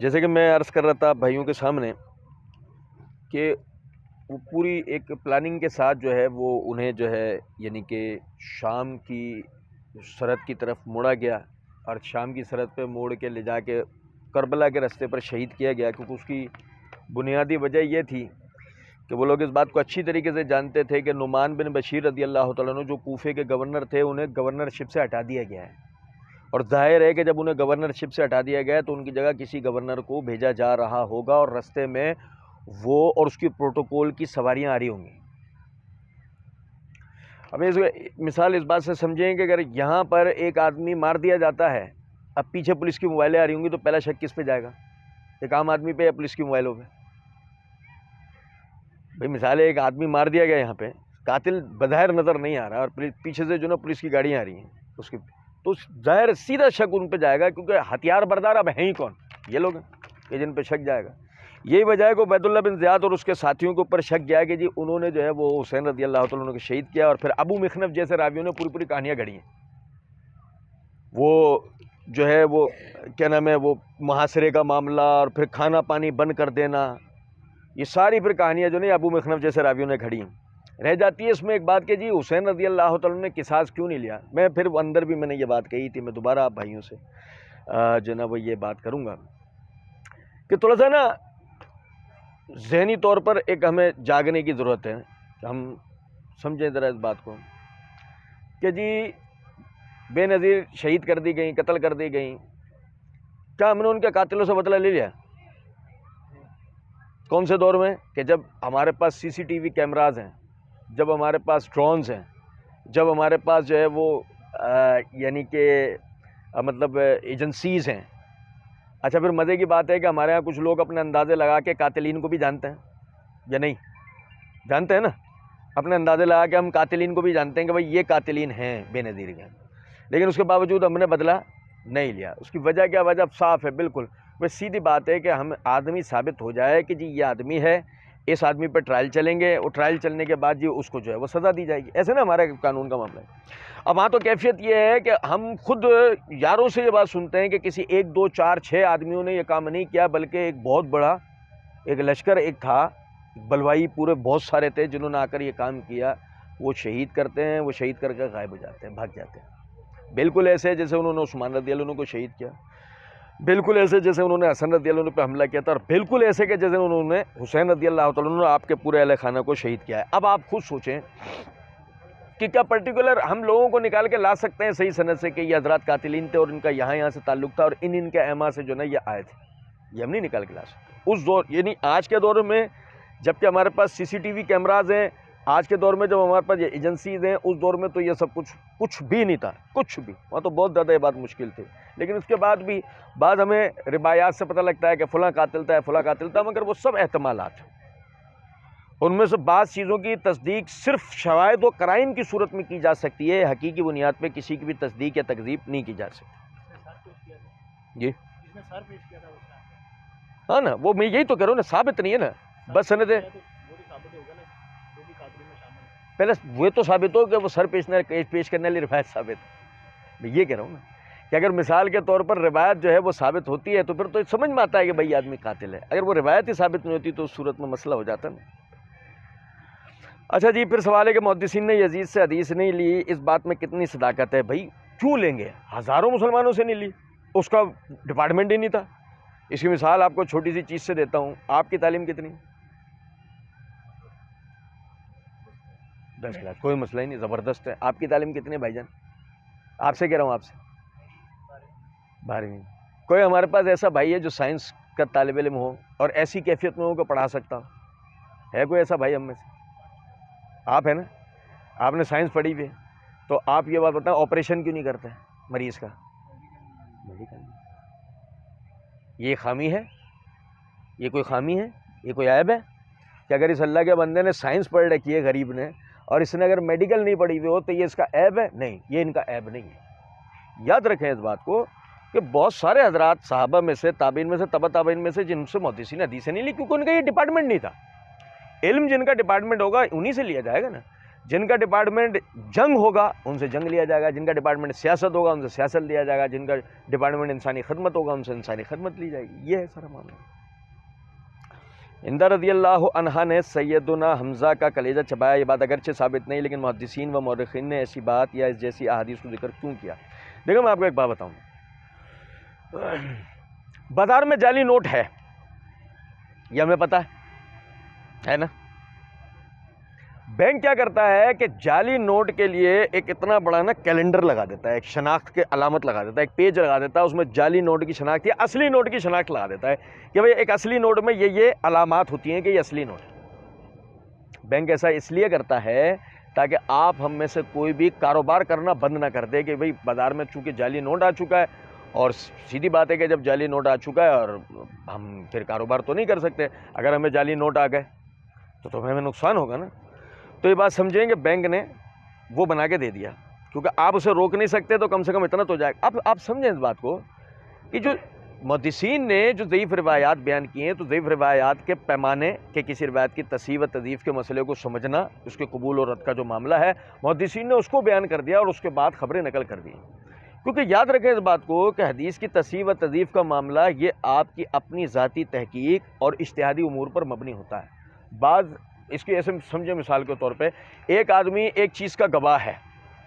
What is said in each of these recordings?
جیسے کہ میں عرض کر رہا تھا بھائیوں کے سامنے کہ وہ پوری ایک پلاننگ کے ساتھ جو ہے وہ انہیں جو ہے یعنی کہ شام کی سرحد کی طرف موڑا گیا، اور شام کی سرحد پہ موڑ کے لے جا کے کربلا کے راستے پر شہید کیا گیا، کیونکہ اس کی بنیادی وجہ یہ تھی کہ وہ لوگ اس بات کو اچھی طریقے سے جانتے تھے کہ نعمان بن بشیر رضی اللہ تعالیٰ عنہ جو کوفے کے گورنر تھے، انہیں گورنرشپ سے ہٹا دیا گیا ہے، اور ظاہر ہے کہ جب انہیں گورنرشپ سے ہٹا دیا گیا تو ان کی جگہ کسی گورنر کو بھیجا جا رہا ہوگا، اور رستے میں وہ اور اس کی پروٹوکول کی سواریاں آ رہی ہوں گی۔ اب اس مثال اس بات سے سمجھیں کہ اگر یہاں پر ایک آدمی مار دیا جاتا ہے، اب پیچھے پولیس کی موبائلیں آ رہی ہوں گی، تو پہلا شک کس پہ جائے گا؟ ایک عام آدمی پہ یا پولیس کی موبائلوں پہ؟ بھئی مثال ہے، ایک آدمی مار دیا گیا، یہاں پہ قاتل بظاہر نظر نہیں آ رہا، اور پیچھے سے جو نا پولیس کی گاڑیاں آ رہی ہیں اس کی، تو ظاہر سیدھا شک ان پہ جائے گا، کیونکہ ہتھیار بردار اب ہیں ہی کون؟ یہ لوگ ہیں کہ جن پہ شک جائے گا۔ یہی وجہ ہے کہ عبید اللہ بن زیاد اور اس کے ساتھیوں کے اوپر شک گیا کہ جی انہوں نے جو ہے وہ حسین رضی اللہ تعالیٰ عنہ کو شہید کیا، اور پھر ابو مخنف جیسے راویوں نے پوری کہانیاں گھڑی ہیں، وہ جو ہے وہ کیا نام ہے، وہ محاصرے کا معاملہ، اور پھر کھانا پانی بند کر دینا، یہ ساری پھر کہانیاں جو نہیں ابو مخنف جیسے راویوں نے گھڑی ہیں۔ رہ جاتی ہے اس میں ایک بات کہ جی حسین رضی اللہ تعالیٰ عنہ نے قصاص کیوں نہیں لیا؟ میں پھر اندر بھی میں نے یہ بات کہی تھی، میں دوبارہ آپ بھائیوں سے جو نا وہ یہ بات کروں گا کہ تھوڑا سا نا ذہنی طور پر ایک ہمیں جاگنے کی ضرورت ہے، کہ ہم سمجھیں ذرا اس بات کو کہ جی بے نظیر شہید کر دی گئیں، قتل کر دی گئیں، کیا ہم نے ان کے قاتلوں سے بدلہ لے لیا؟ کون سے دور میں؟ کہ جب ہمارے پاس سی سی ٹی وی کیمراز ہیں، جب ہمارے پاس ڈرونز ہیں، جب ہمارے پاس جو ہے وہ یعنی کہ مطلب ایجنسیز ہیں۔ اچھا پھر مزے کی بات ہے کہ ہمارے ہاں کچھ لوگ اپنے اندازے لگا کے قاتلین کو بھی جانتے ہیں یا نہیں؟ جانتے ہیں نا، اپنے اندازے لگا کے ہم قاتلین کو بھی جانتے ہیں کہ بھائی یہ قاتلین ہیں بے نظیر کے، لیکن اس کے باوجود ہم نے بدلہ نہیں لیا۔ اس کی وجہ کیا؟ وجہ صاف ہے بالکل، بس سیدھی بات ہے کہ ہم آدمی ثابت ہو جائے کہ جی یہ آدمی ہے، اس آدمی پہ ٹرائل چلیں گے، اور ٹرائل چلنے کے بعد جی اس کو جو ہے وہ سزا دی جائے گی، ایسے نا ہمارا قانون کا معاملہ ہے۔ اب ہاں تو کیفیت یہ ہے کہ ہم خود یاروں سے یہ بات سنتے ہیں کہ کسی 1 2 4 6 آدمیوں نے یہ کام نہیں کیا، بلکہ ایک بہت بڑا ایک لشکر ایک تھا، بلوائی پورے بہت سارے تھے جنہوں نے آ کر یہ کام کیا، وہ شہید کرتے ہیں، وہ شہید کر کے غائب ہو جاتے ہیں، بھاگ جاتے ہیں، بالکل ایسے جیسے انہوں نے عثمان رضی اللہ عنہ کو شہید کیا، بالکل ایسے جیسے انہوں نے حسن رضی اللہ عنہ پہ حملہ کیا تھا، اور بالکل ایسے کہ جیسے انہوں نے حسین رضی اللہ تعالیٰ عنہ آپ کے پورے اہل خانہ کو شہید کیا ہے۔ اب آپ خود سوچیں کہ کیا پرٹیکولر ہم لوگوں کو نکال کے لا سکتے ہیں صحیح سند سے کہ یہ حضرات قاتلین تھے اور ان کا یہاں سے تعلق تھا اور ان کے ایما سے جو نا یہ آئے تھے؟ یہ ہم نہیں نکال کے لا سکتے اس دور، یعنی آج کے دور میں جبکہ ہمارے پاس سی سی ٹی وی کیمراز ہیں، آج کے دور میں جب ہمارے پاس یہ ایجنسیز ہیں، اس دور میں تو یہ سب کچھ بھی نہیں تھا، کچھ بھی، وہاں تو بہت زیادہ یہ بات مشکل تھی، لیکن اس کے بعد بھی بعض ہمیں روایات سے پتہ لگتا ہے کہ فلاں قاتل تھا، فلاں قاتل تھا، مگر وہ سب احتمالات ہیں، ان میں سے بعض چیزوں کی تصدیق صرف شواہد و قرائن کی صورت میں کی جا سکتی ہے، حقیقی بنیاد پہ کسی کی بھی تصدیق یا تکذیب نہیں کی جا سکتی۔ جی ہاں نا، وہ میں یہی تو کہہ رہا ہوں نا، ثابت نہیں ہے نا، بس سند ہے، پہلے وہ تو ثابت ہو کہ وہ سر پیش کرنے والی روایت ثابت ہے، میں یہ کہہ رہا ہوں نا کہ اگر مثال کے طور پر روایت جو ہے وہ ثابت ہوتی ہے تو پھر تو سمجھ میں آتا ہے کہ بھائی آدمی قاتل ہے، اگر وہ روایت ہی ثابت نہیں ہوتی تو اس صورت میں مسئلہ ہو جاتا نا۔ اچھا جی، پھر سوال ہے کہ محدثین نے یزید سے حدیث نہیں لی، اس بات میں کتنی صداقت ہے؟ بھائی کیوں لیں گے؟ ہزاروں مسلمانوں سے نہیں لی، اس کا ڈپارٹمنٹ ہی نہیں تھا۔ اس کی مثال آپ کو چھوٹی سی چیز سے دیتا ہوں، آپ کی تعلیم کتنی؟ 10 کلاس، کوئی مسئلہ ہی نہیں، زبردست ہے۔ آپ کی تعلیم کتنی ہے بھائی جان؟ آپ سے کہہ رہا ہوں، آپ سے 12ویں۔ کوئی ہمارے پاس ایسا بھائی ہے جو سائنس کا طالب علم ہو اور ایسی کیفیت میں ہو کہ پڑھا سکتا ہو؟ ہے کوئی ایسا بھائی ہم میں سے؟ آپ ہے نا، آپ نے سائنس پڑھی ہوئی ہے، تو آپ یہ بات بتائیں آپریشن کیوں نہیں کرتے مریض کا؟ یہ خامی ہے؟ یہ کوئی خامی ہے؟ یہ کوئی عیب ہے کہ اگر اس اللہ کے بندے نے سائنس پڑھ رکھی ہے غریب نے، اور اس نے اگر میڈیکل نہیں پڑھی ہوئی ہو تو یہ اس کا عیب ہے؟ نہیں، یہ ان کا عیب نہیں ہے۔ یاد رکھیں اس بات کو کہ بہت سارے حضرات صحابہ میں سے، تابعین میں سے، تبع تابعین میں سے جن سے محدثین حدیث نہیں لی، کیونکہ ان کا یہ ڈپارٹمنٹ نہیں تھا۔ علم جن کا ڈپارٹمنٹ ہوگا انہی سے لیا جائے گا نا۔ جن کا ڈپارٹمنٹ جنگ ہوگا ان سے جنگ لیا جائے گا، جن کا ڈپارٹمنٹ سیاست ہوگا ان سے سیاست لیا جائے گا، جن کا ڈپارٹمنٹ انسانی خدمت ہوگا ان سے انسانی خدمت لی جائے گی۔ یہ ہے سارا معاملہ۔ ہند رضی اللہ عنہا نے سیدنا حمزہ کا کلیجہ چبایا، یہ بات اگرچہ ثابت نہیں لیکن محدثین و مورخین نے ایسی بات یا اس جیسی احادیث کو ذکر کیوں کیا؟ دیکھو میں آپ کو ایک بات بتاؤں، بازار میں جعلی نوٹ ہے یہ ہمیں پتہ ہے نا۔ بینک کیا کرتا ہے کہ جعلی نوٹ کے لیے ایک اتنا بڑا نا کیلنڈر لگا دیتا ہے، ایک شناخت کے علامت لگا دیتا ہے، ایک پیج لگا دیتا ہے، اس میں جعلی نوٹ کی شناخت یا اصلی نوٹ کی شناخت لگا دیتا ہے کہ بھئی ایک اصلی نوٹ میں یہ علامات ہوتی ہیں کہ یہ اصلی نوٹ ہے۔ بینک ایسا اس لیے کرتا ہے تاکہ آپ ہم میں سے کوئی بھی کاروبار کرنا بند نہ کر دے کہ بھئی بازار میں چونکہ جعلی نوٹ آ چکا ہے، اور سیدھی بات ہے کہ جب جعلی نوٹ آ چکا ہے اور ہم پھر کاروبار تو نہیں کر سکتے، اگر ہمیں جعلی نوٹ آ گئے تو ہمیں نقصان ہوگا نا۔ تو یہ بات سمجھیں کہ بینک نے وہ بنا کے دے دیا، کیونکہ آپ اسے روک نہیں سکتے تو کم سے کم اتنا تو جائے گا۔ اب آپ سمجھیں اس بات کو کہ جو محدثین نے جو ضعیف روایات بیان کی ہیں، تو ضعیف روایات کے پیمانے کہ کسی روایت کی تصحیح و تضعیف کے مسئلے کو سمجھنا، اس کے قبول و رد کا جو معاملہ ہے، محدثین نے اس کو بیان کر دیا اور اس کے بعد خبریں نقل کر دی۔ کیونکہ یاد رکھیں اس بات کو کہ حدیث کی تصحیح و تضعیف کا معاملہ یہ آپ کی اپنی ذاتی تحقیق اور اجتہادی امور پر مبنی ہوتا ہے۔ بعض اس کی ایسے سمجھیں مثال کے طور پہ ایک آدمی ایک چیز کا گواہ ہے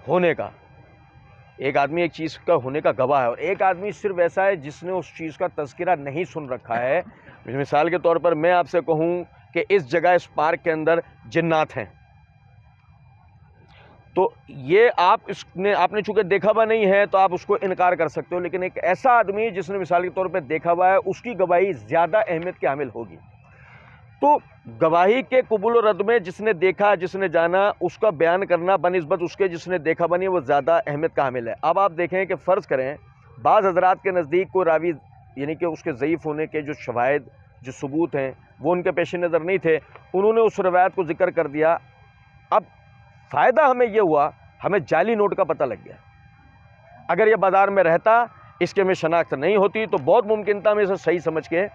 ہونے کا، ایک آدمی ایک چیز کا ہونے کا گواہ ہے، اور ایک آدمی صرف ایسا ہے جس نے اس چیز کا تذکرہ نہیں سن رکھا ہے۔ مثال کے طور پر میں آپ سے کہوں کہ اس جگہ اس پارک کے اندر جنات ہیں، تو یہ آپ نے چونکہ دیکھا ہوا نہیں ہے تو آپ اس کو انکار کر سکتے ہو، لیکن ایک ایسا آدمی جس نے مثال کے طور پہ دیکھا ہوا ہے اس کی گواہی زیادہ اہمیت کے حامل ہوگی۔ تو گواہی کے قبول و رد میں جس نے دیکھا، جس نے جانا، اس کا بیان کرنا بنسبت اس کے جس نے دیکھا بنی وہ زیادہ اہمیت کا حامل ہے۔ اب آپ دیکھیں کہ فرض کریں بعض حضرات کے نزدیک کوئی راوی یعنی کہ اس کے ضعیف ہونے کے جو شواہد جو ثبوت ہیں وہ ان کے پیش نظر نہیں تھے، انہوں نے اس روایت کو ذکر کر دیا۔ اب فائدہ ہمیں یہ ہوا، ہمیں جعلی نوٹ کا پتہ لگ گیا۔ اگر یہ بازار میں رہتا، اس کے میں شناخت نہیں ہوتی تو بہت ممکن تھا ہم اسے صحیح سمجھ کے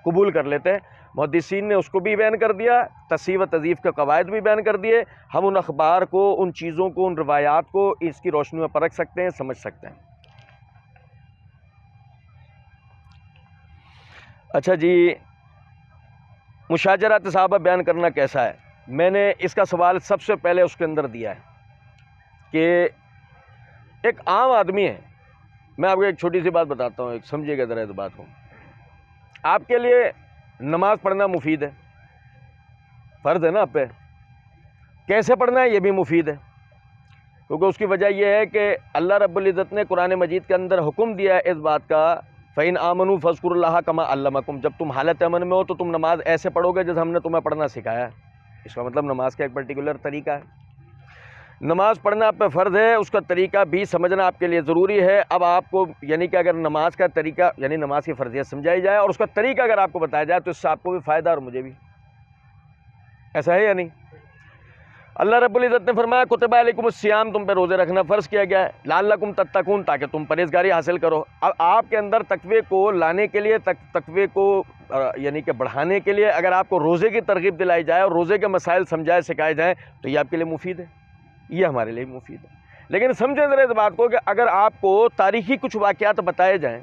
قبول کر لیتے۔ محدثین نے اس کو بھی بیان کر دیا، تصحیح و تضعیف کے قواعد بھی بیان کر دیے، ہم ان اخبار کو، ان چیزوں کو، ان روایات کو اس کی روشنی میں پرکھ سکتے ہیں، سمجھ سکتے ہیں۔ اچھا جی، مشاجرات صحابہ بیان کرنا کیسا ہے؟ میں نے اس کا سوال سب سے پہلے اس کے اندر دیا ہے کہ ایک عام آدمی ہے، میں آپ کو ایک چھوٹی سی بات بتاتا ہوں، ایک سمجھیے گا ذرا اس بات کو۔ آپ کے لیے نماز پڑھنا مفید ہے، فرض ہے نا آپ پہ، کیسے پڑھنا ہے یہ بھی مفید ہے، کیونکہ اس کی وجہ یہ ہے کہ اللہ رب العزت نے قرآن مجید کے اندر حکم دیا ہے اس بات کا، فَإِنْ آمَنُوا فَاذْكُرُوا اللَّهَ كَمَا عَلَّمَكُمْ، جب تم حالت امن میں ہو تو تم نماز ایسے پڑھو گے جیسے ہم نے تمہیں پڑھنا سکھایا ہے۔ اس کا مطلب نماز کا ایک پرٹیکولر طریقہ ہے، نماز پڑھنا آپ پہ فرض ہے، اس کا طریقہ بھی سمجھنا آپ کے لیے ضروری ہے۔ اب آپ کو یعنی کہ اگر نماز کا طریقہ یعنی نماز کی فرضیت سمجھائی جائے اور اس کا طریقہ اگر آپ کو بتایا جائے تو اس سے آپ کو بھی فائدہ اور مجھے بھی، ایسا ہے یا نہیں؟ اللہ رب العزت نے فرمایا کتب علیکم الصیام، تم پہ روزے رکھنا فرض کیا گیا ہے، لعلکم تتقون، تاکہ تم پرہیزگاری حاصل کرو۔ اب آپ کے اندر تقوی کو لانے کے لیے، تقوی کو یعنی کہ بڑھانے کے لیے اگر آپ کو روزے کی ترغیب دلائی جائے اور روزے کے مسائل سمجھائے سکھائے جائیں تو یہ آپ کے لیے مفید ہے، یہ ہمارے لیے مفید ہے۔ لیکن سمجھیں ذرا اس بات کو کہ اگر آپ کو تاریخی کچھ واقعات بتائے جائیں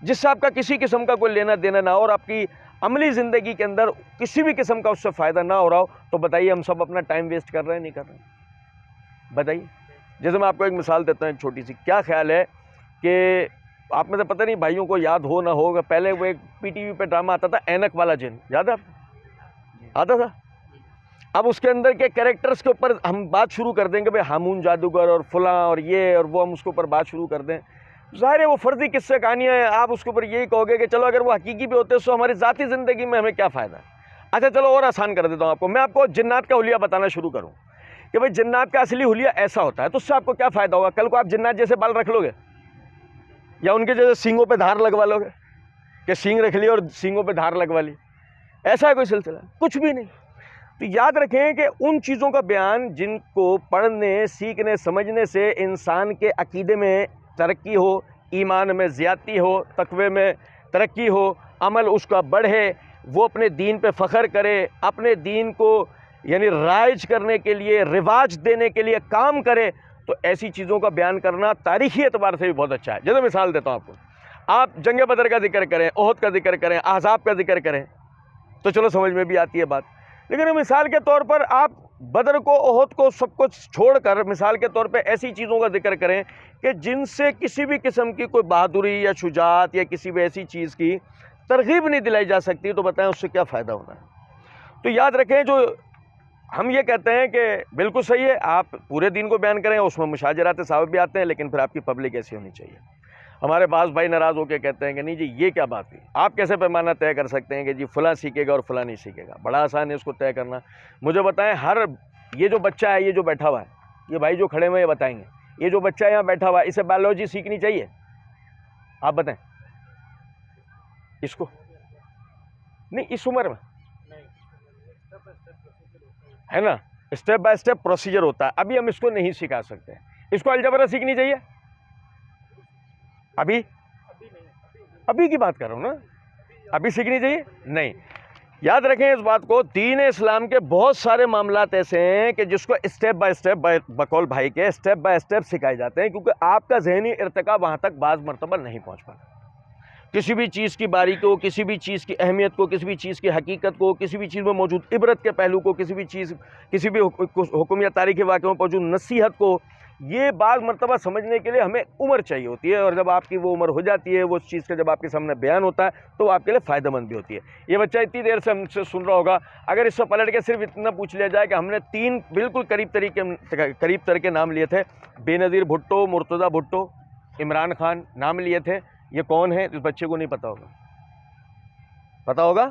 جس سے آپ کا کسی قسم کا کوئی لینا دینا نہ ہو اور آپ کی عملی زندگی کے اندر کسی بھی قسم کا اس سے فائدہ نہ ہو رہا ہو، تو بتائیے ہم سب اپنا ٹائم ویسٹ کر رہے ہیں نہیں کر رہے ہیں؟ بتائیے۔ جیسے میں آپ کو ایک مثال دیتا ہوں ایک چھوٹی سی، کیا خیال ہے کہ آپ میں سے پتہ نہیں بھائیوں کو یاد ہو نہ ہو، پہلے وہ ایک پی ٹی وی پہ ڈرامہ آتا تھا اینک والا جن، یاد ہے آپ کو؟ آتا تھا۔ اب اس کے اندر کے کریکٹرز کے اوپر ہم بات شروع کر دیں کہ بھئی ہامون جادوگر اور فلاں اور یہ اور وہ، ہم اس کے اوپر بات شروع کر دیں، ظاہر ہے وہ فرضی قصے کہانیاں ہیں، آپ اس کے اوپر یہی کہو گے کہ چلو اگر وہ حقیقی بھی ہوتے تو ہماری ذاتی زندگی میں ہمیں کیا فائدہ ہے۔ اچھا چلو اور آسان کر دیتا ہوں آپ کو، میں آپ کو جنات کا حلیہ بتانا شروع کروں کہ بھئی جنات کا اصلی حلیہ ایسا ہوتا ہے، تو اس سے آپ کو کیا فائدہ ہوگا؟ کل کو آپ جنات جیسے بال رکھ لو گے یا ان کے جیسے سینگوں پہ دھار لگوا لو گے کہ سینگ رکھ لی اور سینگوں پہ دھار لگوا لی؟ ایسا ہے کوئی سلسلہ؟ کچھ بھی نہیں۔ تو یاد رکھیں کہ ان چیزوں کا بیان جن کو پڑھنے، سیکھنے، سمجھنے سے انسان کے عقیدے میں ترقی ہو، ایمان میں زیادتی ہو، تقوی میں ترقی ہو، عمل اس کا بڑھے، وہ اپنے دین پہ فخر کرے، اپنے دین کو یعنی رائج کرنے کے لیے، رواج دینے کے لیے کام کرے، تو ایسی چیزوں کا بیان کرنا تاریخی اعتبار سے بھی بہت اچھا ہے۔ جیسے مثال دیتا ہوں آپ کو، آپ جنگ بدر کا ذکر کریں، احد کا ذکر کریں، احزاب کا ذکر کریں تو چلو سمجھ میں بھی آتی ہے بات، لیکن مثال کے طور پر آپ بدر کو، احد کو، سب کچھ چھوڑ کر مثال کے طور پہ ایسی چیزوں کا ذکر کریں کہ جن سے کسی بھی قسم کی کوئی بہادری یا شجاعت یا کسی بھی ایسی چیز کی ترغیب نہیں دلائی جا سکتی، تو بتائیں اس سے کیا فائدہ ہونا ہے؟ تو یاد رکھیں، جو ہم یہ کہتے ہیں کہ بالکل صحیح ہے، آپ پورے دین کو بیان کریں، اس میں مشاجرات ثابت بھی آتے ہیں، لیکن پھر آپ کی پبلک ایسی ہونی چاہیے۔ ہمارے بعض بھائی ناراض ہو کے کہتے ہیں کہ نہیں جی یہ کیا بات ہوئی، آپ کیسے پیمانہ طے کر سکتے ہیں کہ جی فلاں سیکھے گا اور فلاں نہیں سیکھے گا؟ بڑا آسان ہے اس کو طے کرنا۔ مجھے بتائیں، یہ جو بچہ ہے، یہ جو بیٹھا ہوا ہے، یہ بھائی جو کھڑے ہوئے یہ بتائیں گے، یہ جو بچہ یہاں بیٹھا ہوا ہے، اسے بایولوجی سیکھنی چاہیے؟ آپ بتائیں اس کو؟ نہیں، اس عمر میں ہے نا، اسٹیپ بائی اسٹیپ پروسیجر ہوتا ہے، ابھی ہم اس کو نہیں سکھا سکتے۔ اس کو الجبرا سیکھنی چاہیے؟ ابھی کی بات کر رہا ہوں نا، ابھی سیکھنی چاہیے؟ نہیں۔ یاد رکھیں اس بات کو، دین اسلام کے بہت سارے معاملات ایسے ہیں کہ جس کو اسٹیپ بائی اسٹیپ، بقول بھائی کے اسٹیپ بائی اسٹیپ سکھائے جاتے ہیں، کیونکہ آپ کا ذہنی ارتقا وہاں تک بعض مرتبہ نہیں پہنچ پاتا۔ کسی بھی چیز کی باریکی کو، کسی بھی چیز کی اہمیت کو، کسی بھی چیز کی حقیقت کو، کسی بھی چیز میں موجود عبرت کے پہلو کو، کسی بھی حکم یا تاریخی واقعے میں موجود نصیحت کو، یہ بعض مرتبہ سمجھنے کے لیے ہمیں عمر چاہیے ہوتی ہے، اور جب آپ کی وہ عمر ہو جاتی ہے، وہ چیز کا جب آپ کے سامنے بیان ہوتا ہے تو آپ کے لیے فائدہ مند بھی ہوتی ہے۔ یہ بچہ اتنی دیر سے ہم سے سن رہا ہوگا، اگر اس سے پلٹ کے صرف اتنا پوچھ لیا جائے کہ ہم نے 3 بالکل قریب تر کے نام لیے تھے، بے نظیر بھٹو، مرتضیٰ بھٹو، عمران خان، نام لیے تھے، یہ کون ہے؟ اس بچے کو نہیں پتا ہوگا۔ پتا ہوگا؟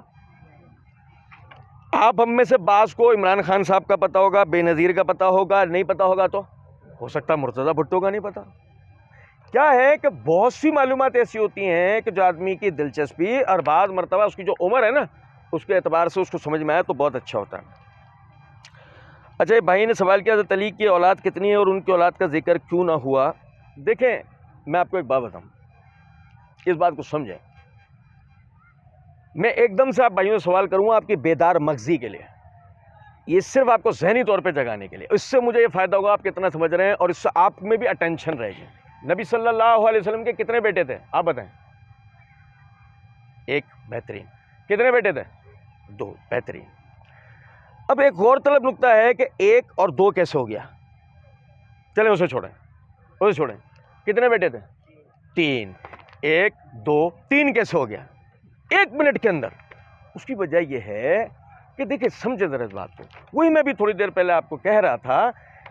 آپ ہم میں سے بعض کو عمران خان صاحب کا پتا ہوگا، بے نظیر کا پتا ہوگا، نہیں پتا ہوگا تو ہو سکتا ہے مرتضیٰ بھٹو کا نہیں پتا۔ کیا ہے کہ بہت سی معلومات ایسی ہوتی ہیں کہ جو آدمی کی دلچسپی اور بعض مرتبہ اس کی جو عمر ہے نا، اس کے اعتبار سے اس کو سمجھ میں آیا تو بہت اچھا ہوتا ہے۔ اچھا، بھائی نے سوال کیا حضرت علی کی اولاد کتنی ہے اور ان کی اولاد کا ذکر کیوں نہ ہوا؟ دیکھیں، میں آپ کو ایک بات بتاؤں، اس بات کو سمجھیں۔ میں ایک دم سے آپ بھائیوں سے سوال کروں گا آپ کی بیدار مغزی کے لیے، یہ صرف آپ کو ذہنی طور پہ جگانے کے لیے، اس سے مجھے یہ فائدہ ہوگا آپ کتنا سمجھ رہے ہیں، اور اس سے آپ میں بھی اٹینشن رہے گی۔ نبی صلی اللہ علیہ وسلم کے کتنے بیٹے تھے؟ آپ بتائیں۔ ایک، بہترین۔ کتنے بیٹے تھے؟ 2، بہترین۔ اب ایک غور طلب نکتہ ہے کہ 1 اور 2 کیسے ہو گیا؟ چلیں اسے چھوڑیں، کتنے بیٹے تھے؟ 3۔ 1، 2، 3 کیسے ہو گیا 1 منٹ کے اندر؟ اس کی وجہ یہ ہے کہ دیکھیں، سمجھے ذرا اس بات کو، وہی میں بھی تھوڑی دیر پہلے آپ کو کہہ رہا تھا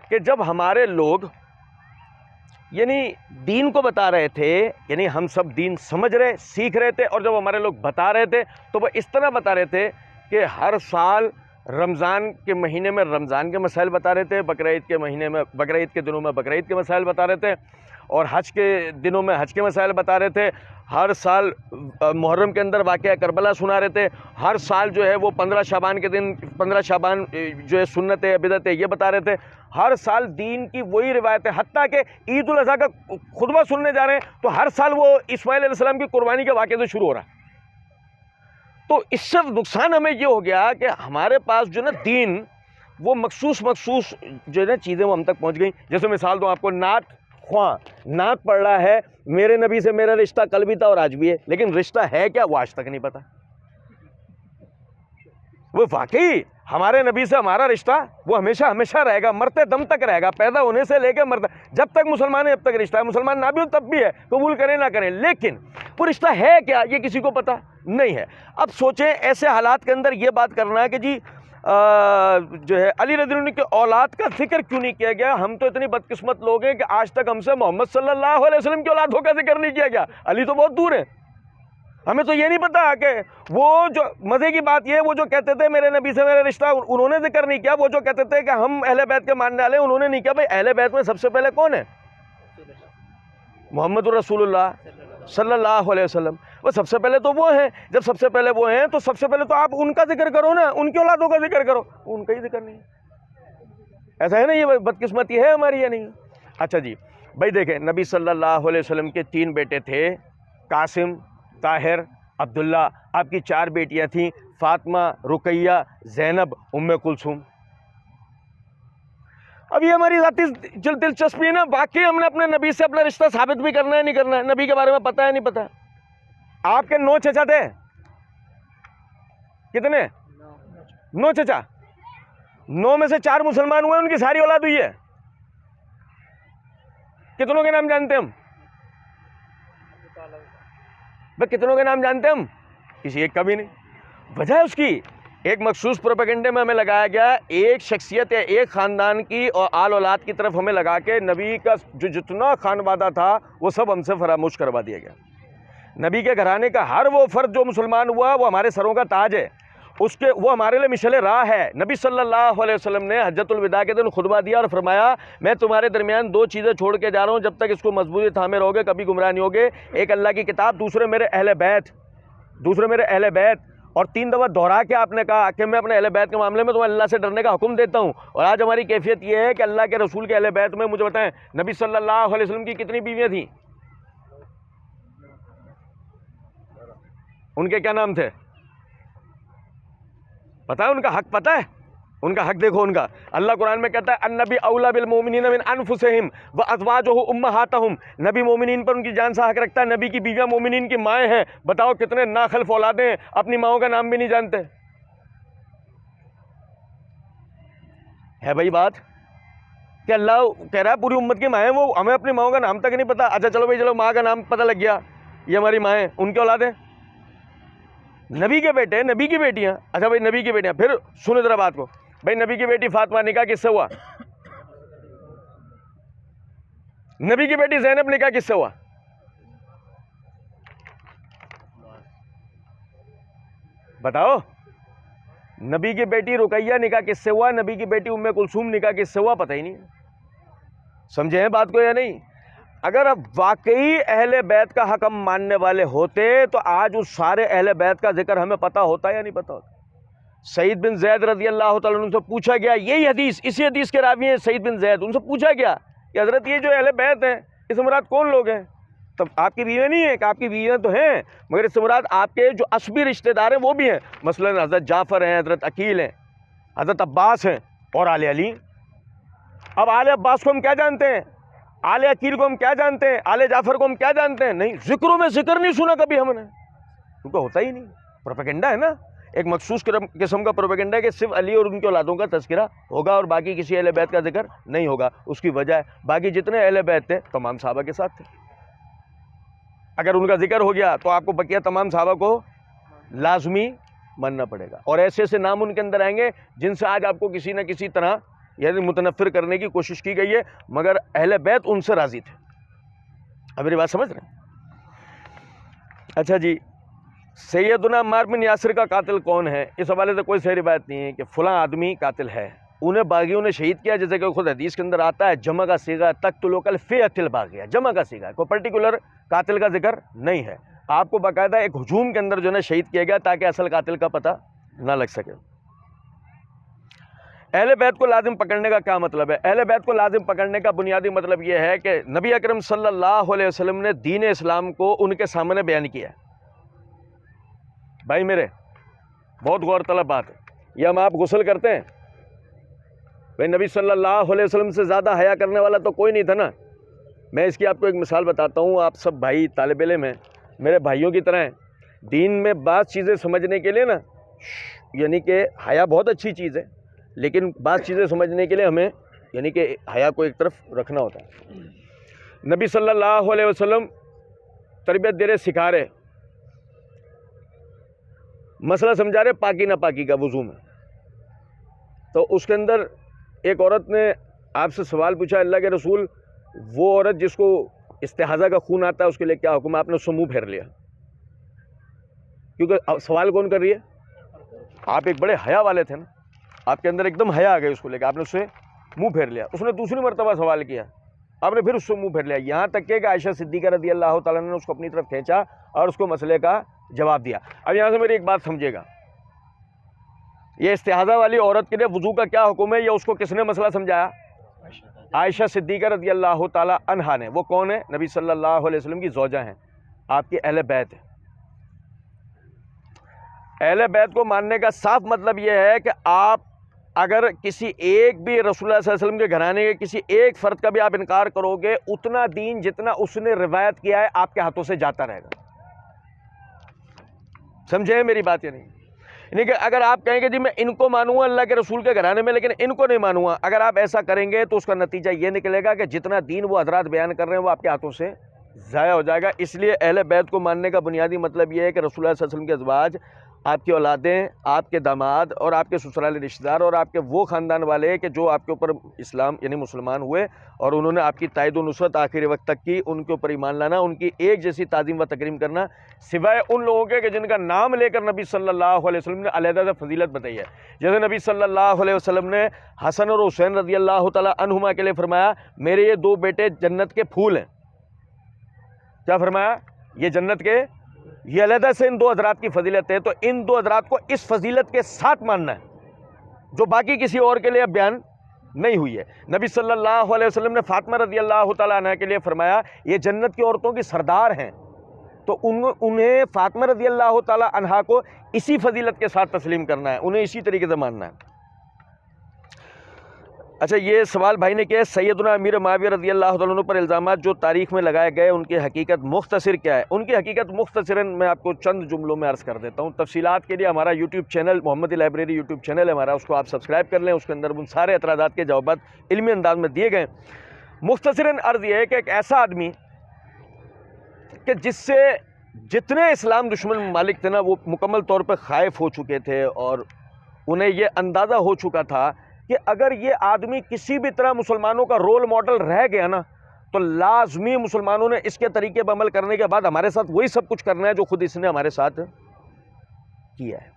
کہ جب ہمارے لوگ یعنی دین کو بتا رہے تھے، یعنی ہم سب دین سمجھ رہے، سیکھ رہے تھے، اور جب ہمارے لوگ بتا رہے تھے تو وہ اس طرح بتا رہے تھے کہ ہر سال رمضان کے مہینے میں رمضان کے مسائل بتا رہے تھے، بقرعید کے مہینے میں، بقرعید کے دنوں میں بقرعید کے مسائل بتا رہے تھے، اور حج کے دنوں میں حج کے مسائل بتا رہے تھے، ہر سال محرم کے اندر واقعہ کربلا سنا رہے تھے، ہر سال جو ہے وہ 15 شعبان کے دن 15 شعبان جو ہے سنت ہے بدعت ہے یہ بتا رہے تھے، ہر سال دین کی وہی روایت ہے، حتیٰ کہ عید الاضحیٰ کا خطبہ سننے جا رہے ہیں تو ہر سال وہ اسماعیل علیہ السلام کی قربانی کے واقعے سے شروع ہو رہا ہے۔ تو اس سے نقصان ہمیں یہ ہو گیا کہ ہمارے پاس جو نا دین، وہ مخصوص جو ہے نا چیزیں وہ ہم تک پہنچ گئیں۔ جیسے مثال دوں آپ کو، نعت پڑھ رہا ہے، میرے نبی سے میرا رشتہ کل بھی تھا اور آج بھی ہے، لیکن رشتہ ہے کیا وہ آج تک نہیں پتا۔ وہ واقعی ہمارے نبی سے ہمارا رشتہ وہ ہمیشہ رہے گا، مرتے دم تک رہے گا، پیدا ہونے سے لے کے مرتے، جب تک مسلمان ہے جب تک رشتہ ہے، مسلمان نہ بھی ہو تب بھی ہے، قبول کریں نہ کریں، لیکن وہ رشتہ ہے کیا یہ کسی کو پتا نہیں ہے۔ اب سوچیں ایسے حالات کے اندر یہ بات کرنا ہے کہ جی جو ہے علی رضی اللہ عنہ کی اولاد کا ذکر کیوں نہیں کیا گیا؟ ہم تو اتنی بدقسمت لوگ ہیں کہ آج تک ہم سے محمد صلی اللہ علیہ وسلم کی اولادوں کا ذکر نہیں کیا گیا، علی تو بہت دور ہے، ہمیں تو یہ نہیں پتا کہ وہ جو مزے کی بات یہ ہے، وہ جو کہتے تھے میرے نبی سے میرا رشتہ، انہوں نے ذکر نہیں کیا، وہ جو کہتے تھے کہ ہم اہل بیت کے ماننے والے، انہوں نے نہیں کیا۔ بھائی اہل بیت میں سب سے پہلے کون ہے؟ محمد رسول اللہ صلی اللہ علیہ وسلم، وہ سب سے پہلے تو وہ ہیں، جب سب سے پہلے وہ ہیں تو سب سے پہلے تو آپ ان کا ذکر کرو نا، ان کی اولادوں کا ذکر کرو، ان کا ہی ذکر نہیں ہے۔ ایسا ہے نا، یہ بدقسمتی ہے ہماری یا نہیں؟ اچھا جی بھائی دیکھیں، نبی صلی اللہ علیہ وسلم کے 3 بیٹے تھے، قاسم، طاہر، عبداللہ۔ آپ کی 4 بیٹیاں تھیں، فاطمہ، رقیہ، زینب، ام کلثوم۔ اب یہ ہماری ذاتی دلچسپی ہے نا، واقعی ہم نے اپنے نبی سے اپنا رشتہ ثابت بھی کرنا ہے نہیں کرنا ہے، نبی کے بارے میں پتہ ہے نہیں پتہ؟ آپ کے 9 چچا تھے، کتنے؟ 9 چچا، 9 میں سے 4 مسلمان ہوئے، ان کی ساری اولاد ہوئی ہے، کتنوں کے نام جانتے ہم؟ بھائی کتنوں کے نام جانتے ہم؟ کسی ایک کا بھی نہیں۔ وجہ ہے اس کی ایک مخصوص پروپیگنڈے میں ہمیں لگایا گیا، ایک شخصیت یا ایک خاندان کی اور آل اولاد کی طرف ہمیں لگا کے نبی کا جو جتنا خانوادہ تھا وہ سب ہم سے فراموش کروا دیا گیا۔ نبی کے گھرانے کا ہر وہ فرد جو مسلمان ہوا وہ ہمارے سروں کا تاج ہے، وہ ہمارے لیے مشعل راہ ہے۔ نبی صلی اللہ علیہ وسلم نے حجۃ الوداع کے دن خطبہ دیا اور فرمایا میں تمہارے درمیان 2 چیزیں چھوڑ کے جا رہا ہوں، جب تک اس کو مضبوطی تھامے رہو گے کبھی گمراہ نہیں ہوگے، ایک اللہ کی کتاب، دوسرے میرے اہل بیت، اور 3 دفعہ دہرا کے آپ نے کہا کہ میں اپنے اہل بیت کے معاملے میں تمہیں اللہ سے ڈرنے کا حکم دیتا ہوں۔ اور آج ہماری کیفیت یہ ہے کہ اللہ کے رسول کے اہل بیت میں مجھے بتائیں نبی صلی اللہ علیہ وسلم کی کتنی بیویاں تھیں؟ ان کے کیا نام تھے؟ پتہ ہے ان کا حق؟ پتہ ہے ان کا حق؟ دیکھو ان کا، اللہ قرآن میں کہتا ہے النبی اولا بالمؤمنین من انفسہم وازواجہ امہاتہم، نبی مومنین پر ان کی جان سے حق رکھتا ہے، نبی کی بیویاں مومنین کی مائیں ہیں۔ بتاؤ کتنے ناخلف اولادیں ہیں اپنی ماؤں کا نام بھی نہیں جانتے؟ ہے بھائی بات کہ اللہ کہہ رہا ہے پوری امت کی مائیں، وہ ہمیں اپنی ماؤں کا نام تک نہیں پتا۔ اچھا چلو بھائی، چلو ماں کا نام پتہ لگ گیا، یہ ہماری مائیں، ان کی اولادیں نبی کے بیٹے، نبی کی بیٹیاں۔ اچھا بھائی نبی کی بیٹیاں، پھر سنو ذرا بات کو، بھائی نبی کی بیٹی فاطمہ نکاح کس سے ہوا؟ نبی کی بیٹی زینب نکاح کس سے ہوا؟ بتاؤ۔ نبی کی بیٹی رقیہ نکاح کس سے ہوا؟ نبی کی بیٹی ام کلثوم نکاح کس سے ہوا؟ پتہ ہی نہیں۔ سمجھے ہیں بات کو یا نہیں؟ اگر اب واقعی اہل بیت کا حق ہم ماننے والے ہوتے تو آج اس سارے اہل بیت کا ذکر ہمیں پتہ ہوتا یا نہیں پتہ ہوتا؟ سعید بن زید رضی اللہ تعالیٰ عنہ سے پوچھا گیا، یہی حدیث، اسی حدیث کے راوی ہیں سعید بن زید، ان سے پوچھا گیا کہ حضرت یہ جو اہل بیت ہیں اس سے مراد کون لوگ ہیں؟ تب آپ کی بیویاں نہیں ہیں کہ آپ کی بیویاں تو ہیں، مگر اس سے مراد آپ کے جو عصبی رشتہ دار ہیں وہ بھی ہیں، مثلا حضرت جعفر ہیں، حضرت عقیل ہیں، حضرت عباس ہیں اور آل علی۔ اب آل عباس کو ہم کیا جانتے ہیں؟ آل عقیل کو ہم کیا جانتے ہیں؟ آل جعفر کو ہم کیا جانتے ہیں؟ نہیں، ذکروں میں ذکر نہیں سنا کبھی ہم نے، کیونکہ ہوتا ہی نہیں، پروپیگنڈا ہے نا، ایک مخصوص قسم کا پروپیگنڈا ہے کہ صرف علی اور ان کے اولادوں کا تذکرہ ہوگا اور باقی کسی اہل بیت کا ذکر نہیں ہوگا۔ اس کی وجہ ہے باقی جتنے اہل بیت تھے تمام صحابہ کے ساتھ تھے، اگر ان کا ذکر ہو گیا تو آپ کو بقیہ تمام صحابہ کو لازمی ماننا پڑے گا، اور ایسے ایسے نام ان کے اندر آئیں گے جن سے آج آپ کو کسی نہ کسی طرح یعنی متنفر کرنے کی کوشش کی گئی ہے، مگر اہل بیت ان سے راضی تھے۔ اب میری بات سمجھ رہے ہیں؟ اچھا جی، سیدنا عمار بن یاسر کا قاتل کون ہے؟ اس حوالے سے کوئی صحیح روایت نہیں ہے کہ فلاں آدمی قاتل ہے، انہیں باغیوں نے شہید کیا، جیسے کہ خود حدیث کے اندر آتا ہے جمع کا صیغہ تقتلوا الفئۃ الباغیہ، جمع کا صیغہ ہے، کوئی پرٹیکولر قاتل کا ذکر نہیں ہے، آپ کو باقاعدہ ایک ہجوم کے اندر جو ہے شہید کیا گیا تاکہ اصل قاتل کا پتہ نہ لگ سکے۔ اہل بیت کو لازم پکڑنے کا کیا مطلب ہے؟ اہل بیت کو لازم پکڑنے کا بنیادی مطلب یہ ہے کہ نبی اکرم صلی اللہ علیہ وسلم نے دین اسلام کو ان کے سامنے بیان کیا ہے۔ بھائی میرے بہت غور طلب بات ہے، یہ ہم آپ غسل کرتے ہیں، بھائی نبی صلی اللہ علیہ وسلم سے زیادہ حیا کرنے والا تو کوئی نہیں تھا نا۔ میں اس کی آپ کو ایک مثال بتاتا ہوں، آپ سب بھائی طالب علم ہیں، میرے بھائیوں کی طرح ہیں، دین میں بعض چیزیں سمجھنے کے لیے نا یعنی کہ حیا بہت اچھی چیز ہے، لیکن بعض چیزیں سمجھنے کے لیے ہمیں یعنی کہ حیا کو ایک طرف رکھنا ہوتا ہے۔ نبی صلی اللہ علیہ وسلم تربیت دے رہے، سکھا رہے، مسئلہ سمجھا رہے پاکی نہ پاکی کا وضو میں، تو اس کے اندر ایک عورت نے آپ سے سوال پوچھا، اللہ کے رسول وہ عورت جس کو استحاضہ کا خون آتا ہے اس کے لیے کیا حکم ہے؟ آپ نے اس سے منہ پھیر لیا، کیونکہ سوال کون کر رہی ہے؟ آپ ایک بڑے حیا والے تھے نا، آپ کے اندر ایک دم حیا آ گئی اس کو لے کے، آپ نے اس سے منہ پھیر لیا۔ اس نے دوسری مرتبہ سوال کیا، آپ نے پھر اس سے منہ پھیر لیا، یہاں تک کہ عائشہ صدیقہ رضی اللہ تعالیٰ نے اس کو اپنی طرف کھینچا اور اس کو مسئلے کا جواب دیا۔ اب یہاں سے میری ایک بات سمجھے گا، یہ استحاضہ والی عورت کے لیے وضو کا کیا حکم ہے؟ یہ اس کو کس نے مسئلہ سمجھایا؟ عائشہ صدیقہ رضی اللہ تعالیٰ عنہا نے۔ وہ کون ہے؟ نبی صلی اللہ علیہ وسلم کی زوجہ ہیں، آپ کے اہل بیت ہیں۔ اہل بیت کو ماننے کا صاف مطلب یہ ہے کہ آپ اگر کسی ایک بھی رسول اللہ صلی اللہ علیہ وسلم کے گھرانے کے کسی ایک فرد کا بھی آپ انکار کرو گے، اتنا دین جتنا اس نے روایت کیا ہے آپ کے ہاتھوں سے جاتا رہے گا. سمجھے میری بات یا نہیں؟ یعنی کہ اگر آپ کہیں گے جی میں ان کو مانوں گا اللہ کے رسول کے گھرانے میں لیکن ان کو نہیں مانوں گا، اگر آپ ایسا کریں گے تو اس کا نتیجہ یہ نکلے گا کہ جتنا دین وہ حضرات بیان کر رہے ہیں وہ آپ کے ہاتھوں سے ضائع ہو جائے گا. اس لیے اہل بیت کو ماننے کا بنیادی مطلب یہ ہے کہ رسول اللہ صلی اللہ علیہ وسلم کے ازواج، آپ کی اولادیں، آپ کے داماد اور آپ کے سسرالی رشتہ دار اور آپ کے وہ خاندان والے کہ جو آپ کے اوپر اسلام یعنی مسلمان ہوئے اور انہوں نے آپ کی تائید و نصرت آخری وقت تک کی، ان کے اوپر ایمان لانا، ان کی ایک جیسی تعظیم و تکریم کرنا، سوائے ان لوگوں کے کہ جن کا نام لے کر نبی صلی اللہ علیہ وسلم نے علیحدہ سے فضیلت بتائی ہے. جیسے نبی صلی اللہ علیہ وسلم نے حسن اور حسین رضی اللہ تعالیٰ عنہما کے لیے فرمایا میرے یہ دو بیٹے جنت کے پھول ہیں. کیا فرمایا؟ یہ جنت کے، یہ علیحدہ سے ان دو حضرات کی فضیلت ہے، تو ان دو حضرات کو اس فضیلت کے ساتھ ماننا ہے جو باقی کسی اور کے لیے بیان نہیں ہوئی ہے. نبی صلی اللہ علیہ وسلم نے فاطمہ رضی اللہ تعالیٰ عنہ کے لیے فرمایا یہ جنت کی عورتوں کی سردار ہیں، تو انہیں فاطمہ رضی اللہ تعالیٰ عنہ کو اسی فضیلت کے ساتھ تسلیم کرنا ہے، انہیں اسی طریقے سے ماننا ہے. اچھا، یہ سوال بھائی نے کیا، سیدنا امیر معاویہ رضی اللہ تعالیٰ عنہ پر الزامات جو تاریخ میں لگائے گئے ان کی حقیقت مختصر کیا ہے؟ ان کی حقیقت مختصراً میں آپ کو چند جملوں میں عرض کر دیتا ہوں. تفصیلات کے لیے ہمارا یوٹیوب چینل محمدی لائبریری یوٹیوب چینل ہے ہمارا، اس کو آپ سبسکرائب کر لیں، اس کے اندر ان سارے اعتراضات کے جوابات علمی انداز میں دیے گئے. مختصراً عرض یہ ہے کہ ایک ایسا آدمی کہ جس سے جتنے اسلام دشمن ممالک تھے نا وہ مکمل طور پہ خائف ہو چکے تھے اور انہیں یہ اندازہ ہو چکا تھا کہ اگر یہ آدمی کسی بھی طرح مسلمانوں کا رول ماڈل رہ گیا نا تو لازمی مسلمانوں نے اس کے طریقے پر عمل کرنے کے بعد ہمارے ساتھ وہی سب کچھ کرنا ہے جو خود اس نے ہمارے ساتھ کیا ہے.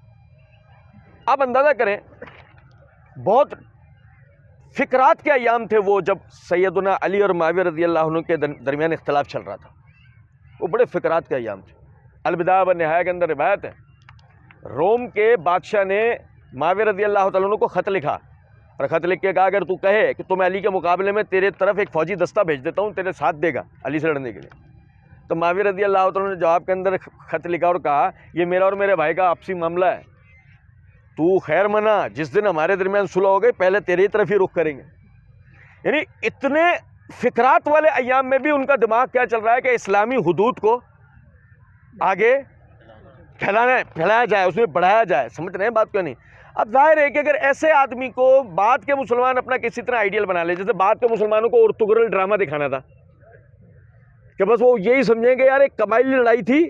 آپ اندازہ کریں، بہت فکرات کے ایام تھے وہ جب سیدنا علی اور معاویہ رضی اللہ عنہ کے درمیان اختلاف چل رہا تھا. وہ بڑے فکرات کے ایام تھے. البدایہ والنہایہ کے اندر روایت ہے روم کے بادشاہ نے معاویہ رضی اللہ تعالیٰ عنہ کو خط لکھا اور خط لکھ کے کہا اگر تو کہے کہ تو میں علی کے مقابلے میں تیرے طرف ایک فوجی دستہ بھیج دیتا ہوں، تیرے ساتھ دے گا علی سے لڑنے کے لیے. تو معاویہ رضی اللہ تعالیٰ نے جواب کے اندر خط لکھا اور کہا یہ میرا اور میرے بھائی کا آپسی معاملہ ہے، تو خیر منا، جس دن ہمارے درمیان صلح ہو گئی پہلے تیری طرف ہی رخ کریں گے. یعنی اتنے فکرات والے ایام میں بھی ان کا دماغ کیا چل رہا ہے کہ اسلامی حدود کو آگے پھیلایا جائے، اس میں بڑھایا جائے. سمجھ رہے ہیں بات کیوں نہیں؟ اب ظاہر ہے کہ اگر ایسے آدمی کو بعد کے مسلمان اپنا کسی طرح آئیڈیل بنا لے، جیسے بعد کے مسلمانوں کو ارطغرل ڈرامہ دکھانا تھا کہ بس وہ یہی سمجھیں گے یار ایک قبائلی لڑائی تھی،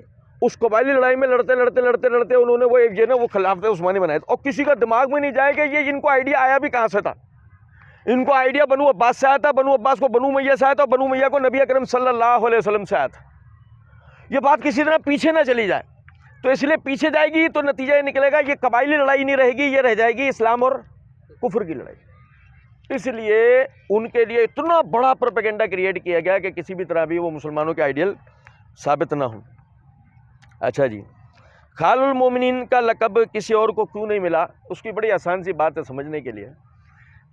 اس قبائلی لڑائی میں لڑتے انہوں نے وہ خلافت عثمانی بنایا تھا، اور کسی کا دماغ میں نہیں جائے کہ یہ ان کو آئیڈیا آیا بھی کہاں سے تھا. ان کو آئیڈیا بنو عباس سے آیا تھا، بنو عباس کو بنو امیہ سے آیا تھا، بنو امیہ کو نبی اکرم صلی اللہ علیہ وسلم سے آیا تھا. یہ بات کسی طرح پیچھے نہ چلی جائے، تو اس لیے پیچھے جائے گی تو نتیجہ یہ نکلے گا یہ قبائلی لڑائی نہیں رہے گی، یہ رہ جائے گی اسلام اور کفر کی لڑائی. اس لیے ان کے لیے اتنا بڑا پروپیگنڈا کریٹ کیا گیا کہ کسی بھی طرح بھی وہ مسلمانوں کے آئیڈیل ثابت نہ ہوں. اچھا جی، خال المومنین کا لقب کسی اور کو کیوں نہیں ملا؟ اس کی بڑی آسان سی بات ہے سمجھنے کے لیے.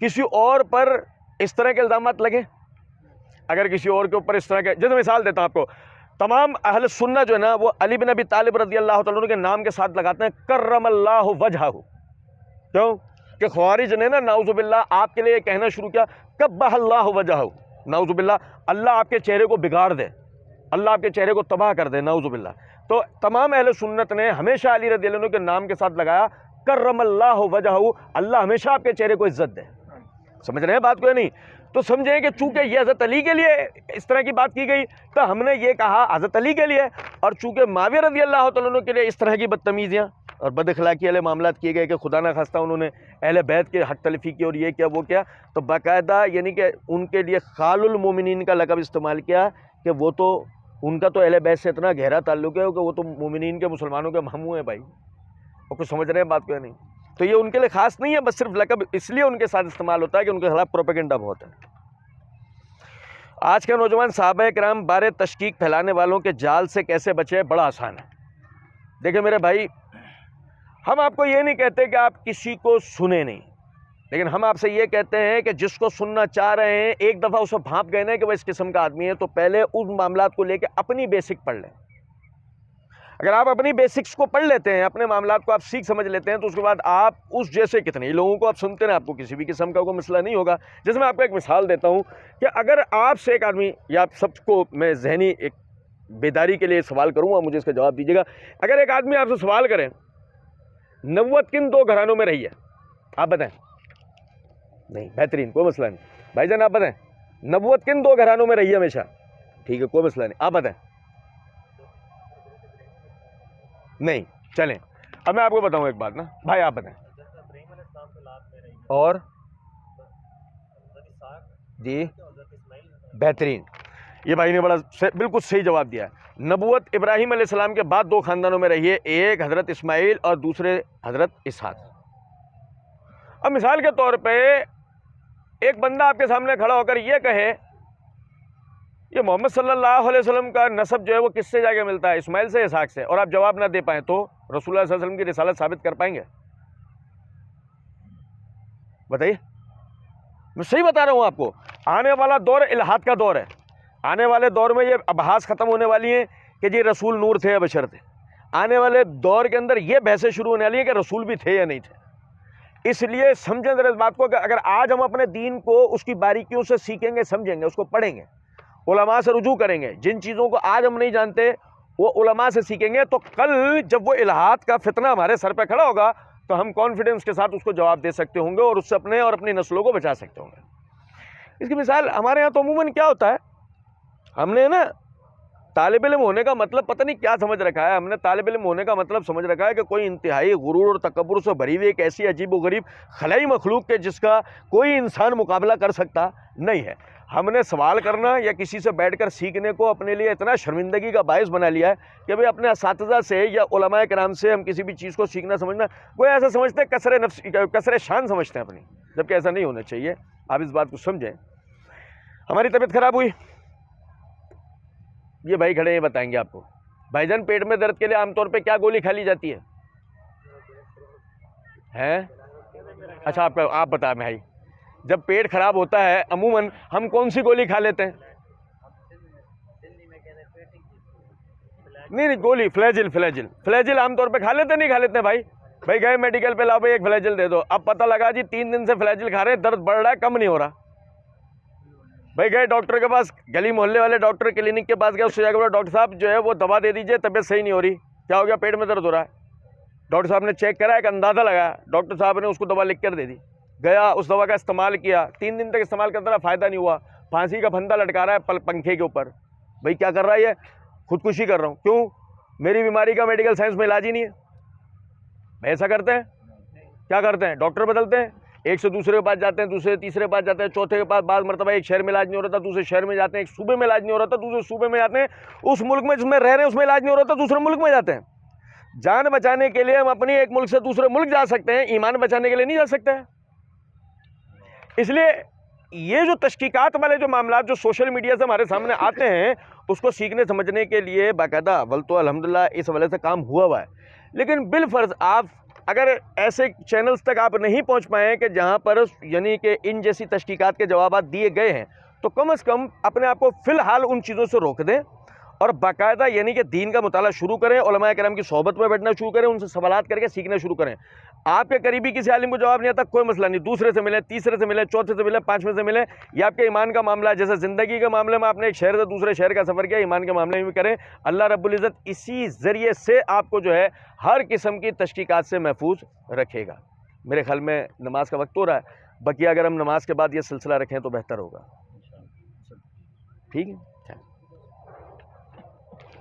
کسی اور پر اس طرح کے الزامات لگے، اگر کسی اور کے اوپر اس طرح کے، جیسے مثال دیتا ہوں آپ کو، تمام اہل سنہ جو ہے نا وہ علی بن ابی طالب رضی اللہ تعالیٰ عنہ کے نام کے ساتھ لگاتے ہیں کرم اللہ وجہہ. کیوں کہ خوارج نے نا نعوذ باللہ آپ کے لیے یہ کہنا شروع کیا قبح اللہ وجہہ، نعوذ باللہ اللہ آپ کے چہرے کو بگاڑ دے، اللہ آپ کے چہرے کو تباہ کر دے، نعوذ باللہ. تو تمام اہل سنت نے ہمیشہ علی رضی اللہ عنہ کے نام کے ساتھ لگایا کرم اللہ وجہہ، اللہ ہمیشہ آپ کے چہرے کو عزت دے. سمجھ رہے ہیں بات کو نہیں؟ تو سمجھیں کہ چونکہ یہ حضرت علی کے لیے اس طرح کی بات کی گئی تو ہم نے یہ کہا حضرت علی کے لیے، اور چونکہ معاویہ رضی اللہ تعالیٰ عنہ کے لیے اس طرح کی بدتمیزیاں اور بد اخلاقی والے معاملات کیے گئے کہ خدا نہ خواستہ انہوں نے اہل بیت کے حق تلفی کی اور یہ کیا وہ کیا، تو باقاعدہ یعنی کہ ان کے لیے خال المومنین کا لقب استعمال کیا کہ وہ تو ان کا تو اہل بیت سے اتنا گہرا تعلق ہے کہ وہ تو مومنین کے مسلمانوں کے ماموں ہیں بھائی. اور کچھ سمجھ رہے ہیں بات کو نہیں؟ تو یہ ان کے لیے خاص نہیں ہے، بس صرف لقب اس لیے ان کے ساتھ استعمال ہوتا ہے کہ ان کے خلاف پروپیگنڈا بہت ہے. آج کے نوجوان صحابہ کرام بارے تشکیک پھیلانے والوں کے جال سے کیسے بچے؟ بڑا آسان ہے. دیکھیں میرے بھائی، ہم آپ کو یہ نہیں کہتے کہ آپ کسی کو سنیں نہیں، لیکن ہم آپ سے یہ کہتے ہیں کہ جس کو سننا چاہ رہے ہیں ایک دفعہ اسے بھانپ گئے نا کہ وہ اس قسم کا آدمی ہے تو پہلے ان معاملات کو لے کے اپنی بیسک پڑھ لیں. اگر آپ اپنی بیسکس کو پڑھ لیتے ہیں، اپنے معاملات کو آپ سیکھ سمجھ لیتے ہیں، تو اس کے بعد آپ اس جیسے کتنے ہی لوگوں کو آپ سنتے ہیں، آپ کو کسی بھی قسم کا کوئی مسئلہ نہیں ہوگا۔ جیسے میں آپ کو ایک مثال دیتا ہوں کہ اگر آپ سے ایک آدمی، یا آپ سب کو میں ذہنی ایک بیداری کے لیے سوال کروں گا، مجھے اس کا جواب دیجیے گا۔ اگر ایک آدمی آپ سے سوال کرے نبوت کن 2 گھرانوں میں رہی ہے، آپ بتائیں؟ نہیں، بہترین، کوئی مسئلہ نہیں۔ بھائی جان آپ بتائیں، نبوت کن 2 گھرانوں میں رہی ہے ہمیشہ؟ ٹھیک ہے، کوئی مسئلہ نہیں، آپ بتائیں۔ نہیں، چلیں اب میں آپ کو بتاؤں ایک بات نا، بھائی آپ بتائیں۔ اور جی بہترین، یہ بھائی نے بڑا بالکل صحیح جواب دیا ہے۔ نبوت ابراہیم علیہ السلام کے بعد 2 خاندانوں میں رہی ہے، ایک حضرت اسماعیل اور دوسرے حضرت اسحاق۔ اب مثال کے طور پہ ایک بندہ آپ کے سامنے کھڑا ہو کر یہ کہے یہ محمد صلی اللہ علیہ وسلم کا نسب جو ہے وہ کس سے جا کے ملتا ہے؟ اسماعیل سے، اسحاق سے، اور آپ جواب نہ دے پائیں تو رسول اللہ صلی اللہ علیہ وسلم کی رسالت ثابت کر پائیں گے؟ بتائیے، میں صحیح بتا رہا ہوں آپ کو۔ آنے والا دور الہاد کا دور ہے، آنے والے دور میں یہ ابحاث ختم ہونے والی ہیں کہ جی رسول نور تھے یا بشر تھے۔ آنے والے دور کے اندر یہ بحثیں شروع ہونے والی ہیں کہ رسول بھی تھے یا نہیں تھے۔ اس لیے سمجھیں ذرا اس بات کو کہ اگر آج ہم اپنے دین کو اس کی باریکیوں سے سیکھیں گے، سمجھیں گے، اس کو پڑھیں گے، علماء سے رجوع کریں گے، جن چیزوں کو آج ہم نہیں جانتے وہ علماء سے سیکھیں گے، تو کل جب وہ الہاد کا فتنہ ہمارے سر پہ کھڑا ہوگا تو ہم کانفیڈنس کے ساتھ اس کو جواب دے سکتے ہوں گے اور اس سے اپنے اور اپنی نسلوں کو بچا سکتے ہوں گے۔ اس کی مثال ہمارے یہاں تو عموماً کیا ہوتا ہے، ہم نے نا طالب علم ہونے کا مطلب پتہ نہیں کیا سمجھ رکھا ہے۔ ہم نے طالب علم ہونے کا مطلب سمجھ رکھا ہے کہ کوئی انتہائی غرور اور تکبر سے بھری ہوئی ایک ایسی عجیب و غریب خلائی مخلوق کے جس کا کوئی انسان مقابلہ کر سکتا نہیں ہے۔ ہم نے سوال کرنا یا کسی سے بیٹھ کر سیکھنے کو اپنے لیے اتنا شرمندگی کا باعث بنا لیا ہے کہ بھئی اپنے اساتذہ سے یا علماء کرام سے ہم کسی بھی چیز کو سیکھنا سمجھنا کوئی ایسا سمجھتے ہیں کسر شان سمجھتے ہیں اپنی، جبکہ ایسا نہیں ہونا چاہیے۔ آپ اس بات کو سمجھیں۔ ہماری طبیعت خراب ہوئی، یہ بھائی کھڑے ہیں بتائیں گے آپ کو۔ بھائی جان پیٹ میں درد کے لیے عام طور پہ کیا گولی کھا لی جاتی ہے؟ اچھا آپ بتائیں بھائی، جب پیٹ خراب ہوتا ہے عموماً ہم کون سی گولی کھا لیتے ہیں؟ نہیں گولی فلیجل عام طور پہ کھا لیتے نہیں کھا لیتے ہیں بھائی گئے میڈیکل پہ لاؤ بھائی ایک فلیجل دے دو، اب پتہ لگا جی 3 دن سے فلیجل کھا رہے ہیں، درد بڑھ رہا ہے، کم نہیں ہو رہا۔ بھائی گئے ڈاکٹر کے پاس، گلی محلے والے ڈاکٹر کلینک کے پاس گئے، اس سے جا کے بولا ڈاکٹر صاحب جو ہے وہ دوا دے دیجئے، طبیعت صحیح نہیں ہو رہی، کیا ہو گیا؟ پیٹ میں درد ہو رہا ہے۔ ڈاکٹر صاحب نے چیک کرا، ایک اندازہ لگایا، ڈاکٹر صاحب نے اس کو دوا لکھ کر دے دی، گیا اس دوا کا استعمال کیا، 3 دن تک استعمال کرتا رہا، فائدہ نہیں ہوا، پھانسی کا پھندا لٹکا رہا ہے پنکھے کے اوپر۔ بھائی کیا کر رہا ہے یہ؟ خودکشی کر رہا ہوں۔ کیوں؟ میری بیماری کا میڈیکل سائنس میں علاج ہی نہیں ہے۔ ایسا کرتے ہیں؟ کیا کرتے ہیں؟ ڈاکٹر بدلتے ہیں، ایک سے دوسرے کے پاس جاتے ہیں، دوسرے تیسرے کے پاس جاتے ہیں، چوتھے کے پاس، بعض مرتبہ ایک شہر میں علاج نہیں ہو رہا تھا دوسرے شہر میں جاتے ہیں، ایک صوبے میں علاج نہیں ہو رہا تھا دوسرے صوبے میں جاتے ہیں، اس ملک میں جس میں رہ رہے ہیں اس میں علاج نہیں ہو رہا تھا دوسرے ملک میں جاتے ہیں۔ جان بچانے کے لیے ہم اپنی ایک ملک سے دوسرے ملک جا سکتے ہیں، ایمان بچانے کے لیے نہیں جا سکتے ہیں۔ اس لیے یہ جو تشکیکات والے جو معاملات جو سوشل میڈیا سے ہمارے سامنے آتے ہیں، اس کو سیکھنے سمجھنے کے لیے باقاعدہ اول تو الحمدللہ اس حوالے سے کام ہوا ہے، لیکن بالفرض آپ اگر ایسے چینلز تک آپ نہیں پہنچ پائیں کہ جہاں پر یعنی کہ ان جیسی تشکیکات کے جوابات دیے گئے ہیں، تو کم از کم اپنے آپ کو فی الحال ان چیزوں سے روک دیں اور باقاعدہ یعنی کہ دین کا مطالعہ شروع کریں، علماء کرام کی صحبت میں بیٹھنا شروع کریں، ان سے سوالات کر کے سیکھنا شروع کریں۔ آپ کے قریبی کسی عالم کو جواب نہیں آتا، کوئی مسئلہ نہیں، دوسرے سے ملیں، تیسرے سے ملیں، چوتھے سے ملیں، 5ویں سے ملیں۔ یہ آپ کے ایمان کا معاملہ ہے، جیسے زندگی کے معاملے میں آپ نے ایک شہر سے دوسرے شہر کا سفر کیا، ایمان کے معاملے میں بھی کریں۔ اللہ رب العزت اسی ذریعے سے آپ کو جو ہے ہر قسم کی تشکیکات سے محفوظ رکھے گا۔ میرے خیال میں نماز کا وقت ہو رہا ہے، بقیہ اگر ہم نماز کے بعد یہ سلسلہ رکھیں تو بہتر ہوگا۔ ٹھیک ہے؟